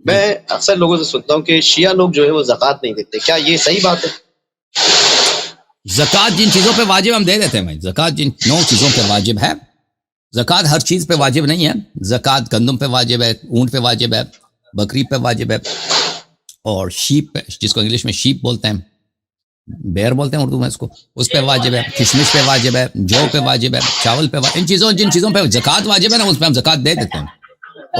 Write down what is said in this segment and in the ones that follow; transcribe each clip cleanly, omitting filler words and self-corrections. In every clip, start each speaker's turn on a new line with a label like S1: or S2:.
S1: جی
S2: میں اکثر لوگوں سے سنتا ہوں کہ شیعہ لوگ جو ہے وہ زکوٰۃ نہیں دیتے، کیا یہ صحیح بات ہے؟
S1: زکوٰۃ جن چیزوں پہ واجب ہم دے دیتے ہیں بھائی، زکوٰۃ جن 9 چیزوں پہ واجب ہے، زکوٰۃ ہر چیز پہ واجب نہیں ہے. زکوٰۃ گندم پہ واجب ہے، اونٹ پہ واجب ہے، بکری پہ واجب ہے، اور شیپ پہ، جس کو انگلش میں شیپ بولتے ہیں، بیئر بولتے ہیں اردو میں اس پہ واجب ہے، کشمش پہ واجب ہے، جو پہ واجب ہے، چاول پہ واجب، جن چیزوں پہ زکوٰۃ واجب ہے نا، اس پہ ہم زکوٰۃ دے دیتے ہیں.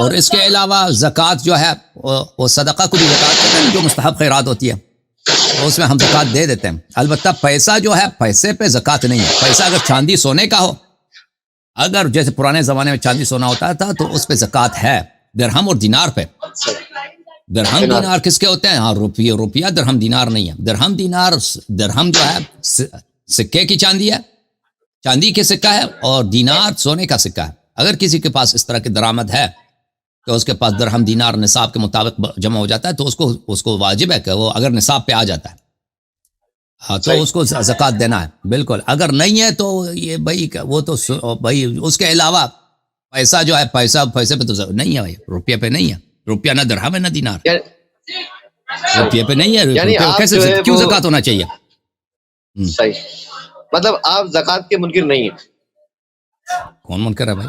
S1: اور اس کے علاوہ زکوٰۃ جو ہے وہ صدقہ کو بھی زکوٰۃ کہتے ہیں، جو مستحب خیرات ہوتی ہے، تو اس میں ہم زکوٰۃ دے دیتے ہیں. البتہ پیسہ جو ہے، پیسے پہ زکوٰۃ نہیں ہے. پیسہ اگر چاندی سونے کا ہو، اگر جیسے پرانے زمانے میں چاندی سونا ہوتا تھا، تو اس پہ زکوٰۃ ہے. درہم اور دینار پہ. درہم دینار کس کے ہوتے ہیں؟ ہاں، روپیہ درہم دینار نہیں ہے. درہم دینار، درہم جو ہے سکے کی چاندی ہے، چاندی کے سکہ ہے، اور دینار سونے کا سکہ ہے. اگر کسی کے پاس اس طرح کی درآمد ہے کہ اس کے پاس درہم دینار نصاب کے مطابق جمع ہو جاتا ہے، تو اس کو واجب ہے کہ وہ اگر نصاب پہ آ جاتا ہے، ہاں، تو اس کو زکوٰۃ دینا ہے. بالکل. اگر نہیں ہے تو یہ بھائی وہ تو بھائی اس کے علاوہ پیسہ جو ہے، پیسے پہ تو نہیں ہے بھائی، روپیہ پہ نہیں ہے. روپیہ نہ درہم ہے نہ دینار، روپیہ پہ نہیں ہے.
S2: یعنی
S1: روپیہ
S2: آپ
S1: کیسے
S2: جو ہے
S1: کیوں
S2: وہ
S1: زکوٰۃ ہونا چاہیے؟
S2: صحیح، مطلب آپ زکوٰۃ کے منکر نہیں ہیں.
S1: کون منکر ہے بھائی؟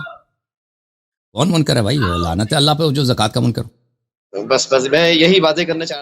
S1: کون منکر ہے بھائی؟ لعنت ہے اللہ پہ جو زکوٰۃ کا منکر ہو.
S2: بس میں یہی باتیں کرنا چاہ رہا تھا.